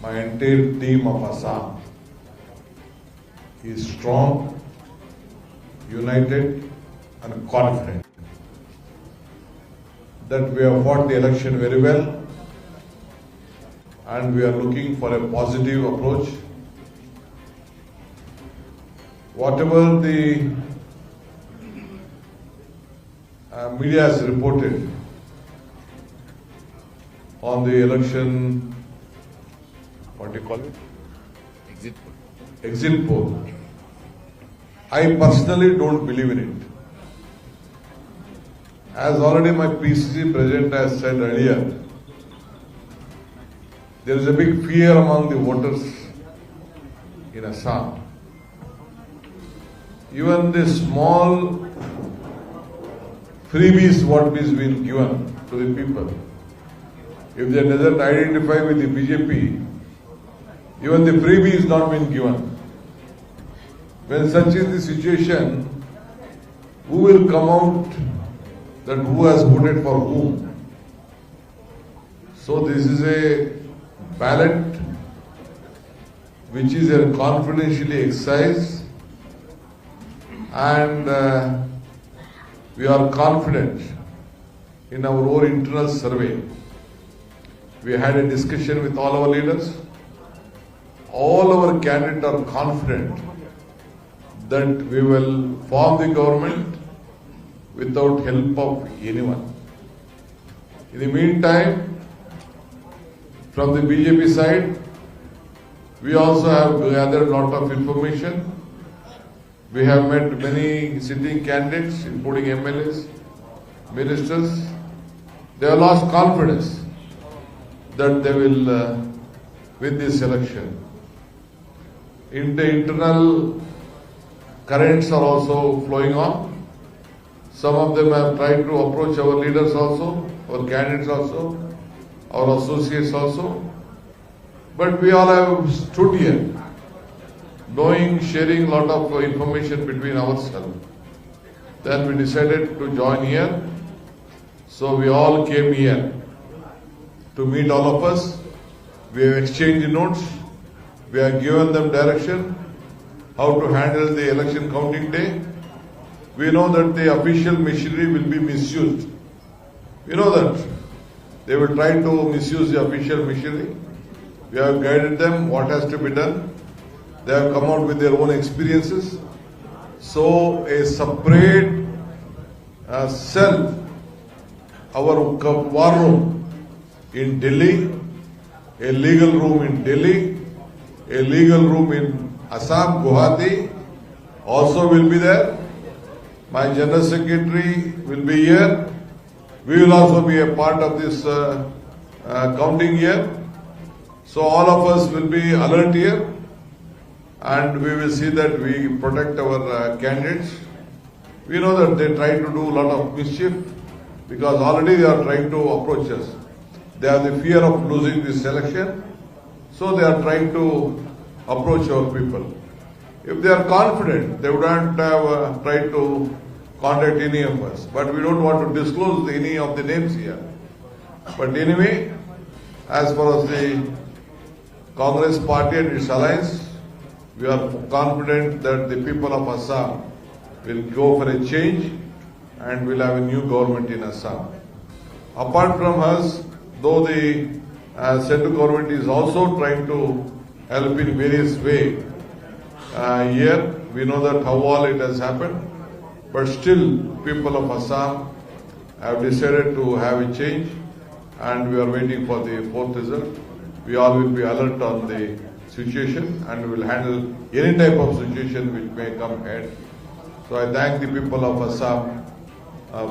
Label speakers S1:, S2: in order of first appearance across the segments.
S1: my entire team of Assam is strong, united and confident that we have fought the election very well and we are looking for a positive approach. Whatever the media has reported on the election, what do you call it? Exit poll. I personally don't believe in it. As already my PCC president has said earlier, there is a big fear among the voters in Assam. Even the small freebies what is being given to the people, if they doesn't identify with the BJP, even the freebie is not being given. When such is the situation, who will come out that who has voted for whom? So this is a ballot which is a confidentially exercised, and we are confident in our own internal survey. We had a discussion with all our leaders. All our candidates are confident that we will form the government without help of anyone. In the meantime, from the BJP side, we also have gathered a lot of information. We have met many sitting candidates, including MLAs, ministers. They have lost confidence that they will win this election. In the internal currents are also flowing on. Some of them have tried to approach our leaders also, our candidates also, our associates also. But we all have stood here, knowing, sharing a lot of information between ourselves. Then we decided to join here. So we all came here to meet all of us. We have exchanged notes. We have given them direction how to handle the election counting day. We know that the official machinery will be misused. We know that they will try to misuse the official machinery. We have guided them what has to be done. They have come out with their own experiences. So a separate cell, our war room in Delhi, a legal room in Delhi, a legal room in Assam, Guwahati also will be there. My General Secretary will be here. We will also be a part of this counting here. So all of us will be alert here and we will see that we protect our candidates. We know that they try to do a lot of mischief because already they are trying to approach us. They have the fear of losing this election, so they are trying to approach our people. If they are confident, they wouldn't have tried to contact any of us. But we don't want to disclose any of the names here. But anyway, as far as the Congress party and its alliance, we are confident that the people of Assam will go for a change and will have a new government in Assam. Apart from us, though the central government is also trying to help in various ways here, we know that how all it has happened, but still people of Assam have decided to have a change and we are waiting for the fourth result. We all will be alert on the situation and will handle any type of situation which may come ahead. So I thank the people of Assam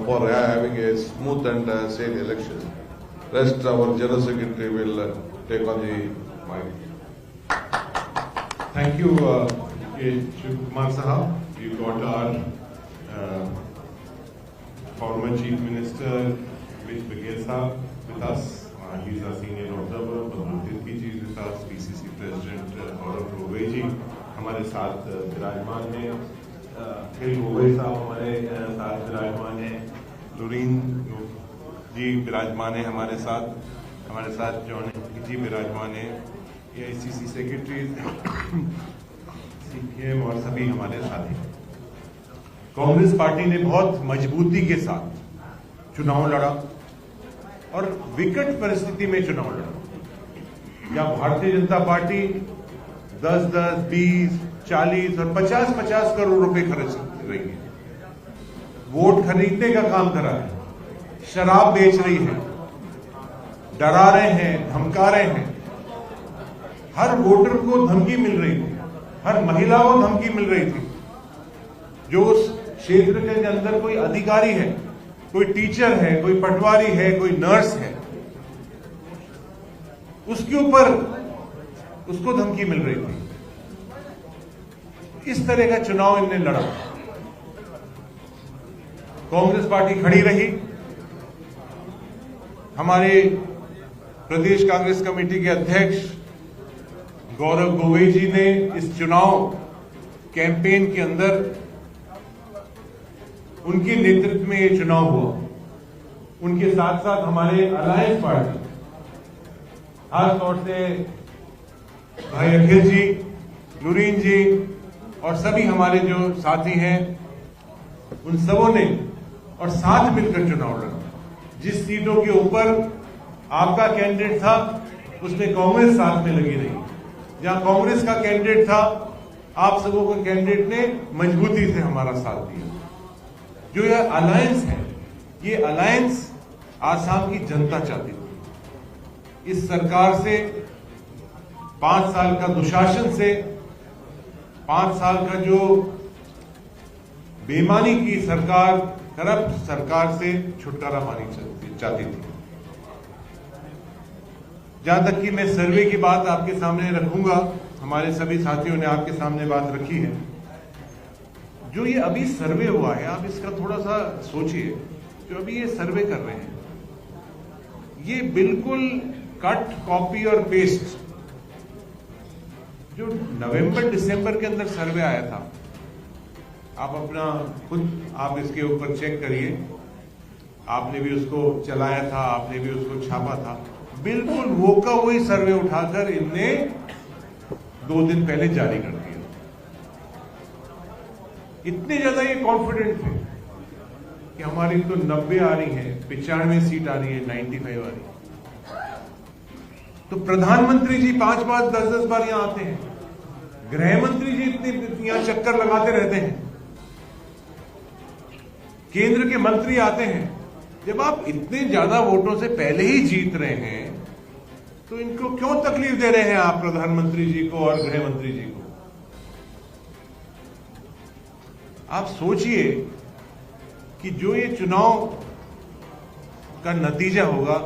S1: for having a smooth and safe election. Rest our General Secretary will take on the mic.
S2: Thank you, Shiv Kumar Sahab. We've got our former Chief Minister, Vish Baghel Sahab, with us. He's our senior observer. Badruddin Kiji is with us. PCC President Gaurav Gogoi ji हमारे साथ विराजमान हैं. Khil Gogoi साहब हमारे साथ विराजमान हैं. लुरीन जी विराजमान है हमारे साथ जॉन जी विराजमान है. AICC सेक्रेटरी, CPM और सभी हमारे साथी, कांग्रेस पार्टी ने बहुत मजबूती के साथ चुनाव लड़ा और विकट परिस्थिति में चुनाव लड़ा। या भारतीय जनता पार्टी 10-10, 20, 40 और 50-50 करोड़ रुपए खर्च कर रही है, वोट खरीदने का काम कर रहा है, शराब बेच रही है, डरा रहे हैं, धमका रहे हैं, हर वोटर को धमकी मिल रही थी, हर महिला को धमकी मिल रही थी। जो उस क्षेत्र के अंदर कोई अधिकारी है, कोई टीचर है, कोई पटवारी है, कोई नर्स है, उसके ऊपर उसको धमकी मिल रही थी। इस तरह का चुनाव इनने लड़ा। कांग्रेस पार्टी खड़ी रही। हमारे प्रदेश कांग्रेस कमेटी के अध्यक्ष गौरव गोगोई जी ने इस चुनाव कैंपेन के अंदर, उनके नेतृत्व में ये चुनाव हुआ। उनके साथ साथ हमारे अलायंस पार्टी, खासतौर से भाई अखिल जी, नूरीन जी और सभी हमारे जो साथी हैं, उन सबों ने और साथ मिलकर चुनाव लड़ा। जिस सीटों के ऊपर आपका कैंडिडेट था, उसमें कांग्रेस साथ में लगी रही। जहां कांग्रेस का कैंडिडेट था, आप सबों के कैंडिडेट ने मजबूती से हमारा साथ दिया। जो यह अलायंस है, ये अलायंस आसाम की जनता चाहती थी। इस सरकार से 5 साल का दुशासन से, 5 साल का जो बेईमानी की सरकार, करप्ट सरकार से छुटकारा पानी चाहती थी। जहां तक कि मैं सर्वे की बात आपके सामने रखूंगा, हमारे सभी साथियों ने आपके सामने बात रखी है। जो ये अभी सर्वे हुआ है, आप इसका थोड़ा सा सोचिए। जो अभी ये सर्वे कर रहे हैं, ये बिल्कुल कट, कॉपी और पेस्ट। जो नवंबर दिसंबर के अंदर सर्वे आया था, आप अपना खुद आप इसके ऊपर चेक करिए। आपने भी उसको चलाया था, आपने भी उसको छापा था। बिल्कुल वो का वही सर्वे उठाकर इनने 2 दिन पहले जारी कर दिया। इतने ज्यादा ये कॉन्फिडेंट थे कि हमारी तो 90 आ रही है, 95 सीट आ रही है, 95 आ रही है। तो प्रधानमंत्री जी 5 बार 10-10 बार यहां आते हैं, गृह मंत्री जी इतने यहां चक्कर लगाते रहते हैं, केंद्र के मंत्री आते हैं। जब आप इतने ज्यादा वोटों से पहले ही जीत रहे हैं, तो इनको क्यों तकलीफ दे रहे हैं आप प्रधानमंत्री जी को और गृह मंत्री जी को? आप सोचिए कि जो ये चुनाव का नतीजा होगा,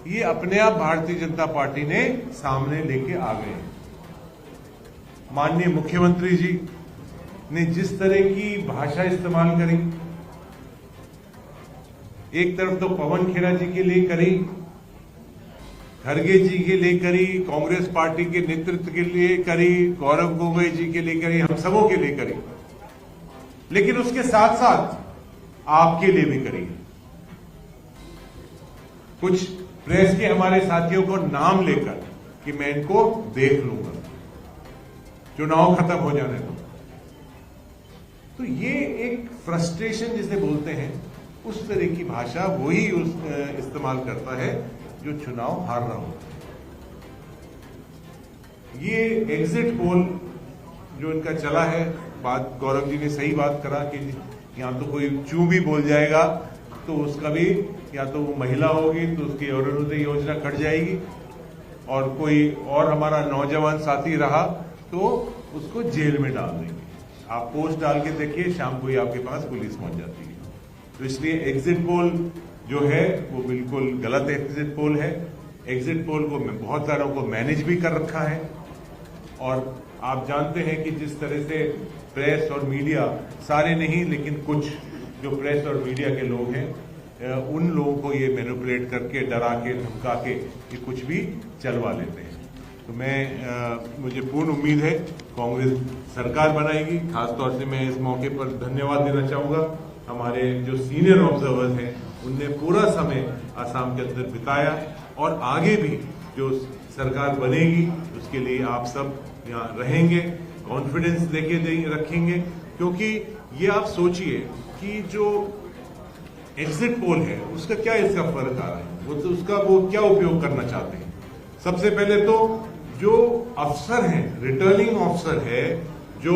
S2: ये अपने आप भारतीय जनता पार्टी ने सामने लेके आ गए। माननीय मुख्यमंत्री जी ने जिस तरह की भाषा इस्तेमाल करी, एक तरफ तो पवन खेड़ा जी के लिए करी, खड़गे जी के लिए करी, कांग्रेस पार्टी के नेतृत्व के लिए करी, गौरव गोगोई जी के लिए करी, हम सबों के लिए करी, लेकिन उसके साथ साथ आपके लिए भी करी। कुछ प्रेस के हमारे साथियों को नाम लेकर कि मैं इनको देख लूंगा, चुनाव खत्म हो जाने दो। तो ये एक फ्रस्ट्रेशन जिसे बोलते हैं, उस तरह की भाषा वही इस्तेमाल करता है जो चुनाव हार रहा हो। ये एग्जिट पोल जो इनका चला है, बात गौरव जी ने सही बात करा कि यहां तो कोई चू भी बोल जाएगा तो उसका भी, या तो वो महिला होगी तो उसकी अरुणोदय योजना कट जाएगी, और कोई और हमारा नौजवान साथी रहा तो उसको जेल में डाल देंगे। आप पोस्ट डाल के देखिए, शाम को ही आपके पास पुलिस पहुंच जाती है। तो इसलिए एग्जिट पोल जो है वो बिल्कुल गलत एग्जिट पोल है। एग्जिट पोल को बहुत सारों को मैनेज भी कर रखा है, और आप जानते हैं कि जिस तरह से प्रेस और मीडिया, सारे नहीं लेकिन कुछ जो प्रेस और मीडिया के लोग हैं, उन लोगों को ये मैनिपुलेट करके, डरा के, धमका के ये कुछ भी चलवा लेते हैं। तो मुझे पूर्ण उम्मीद है कांग्रेस सरकार बनाएगी। खासतौर से मैं इस मौके पर धन्यवाद देना चाहूंगा हमारे जो सीनियर ऑब्जर्वर्स हैं, उनने पूरा समय आसाम के अंदर बिताया, और आगे भी जो सरकार बनेगी उसके लिए आप सब यहाँ रहेंगे, कॉन्फिडेंस लेके रखेंगे, क्योंकि ये आप सोचिए कि जो एग्जिट पोल है उसका क्या इसका फर्क आ रहा है, वो क्या उपयोग करना चाहते हैं। सबसे पहले तो जो अफसर हैं, रिटर्निंग ऑफिसर है, जो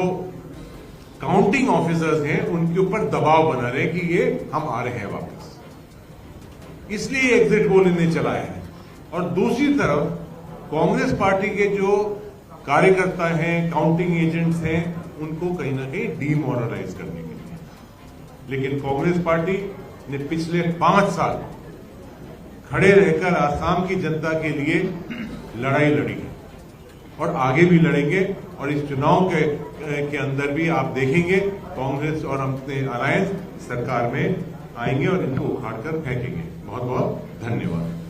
S2: काउंटिंग ऑफिसर्स हैं, उनके ऊपर दबाव बना रहे कि ये हम आ रहे हैं वापस, इसलिए एग्जिट पोल इन्हें चलाया है। और दूसरी तरफ कांग्रेस पार्टी के जो कार्यकर्ता हैं, काउंटिंग एजेंट्स हैं, उनको कहीं ना कहीं डीमोरलाइज करने के लिए। लेकिन कांग्रेस पार्टी ने पिछले 5 साल खड़े रहकर आसाम की जनता के लिए लड़ाई लड़ी है और आगे भी लड़ेंगे। और इस चुनाव के अंदर भी आप देखेंगे कांग्रेस और अपने अलायंस सरकार में आएंगे और इनको उखाड़ कर फेंकेंगे। बहुत बहुत धन्यवाद।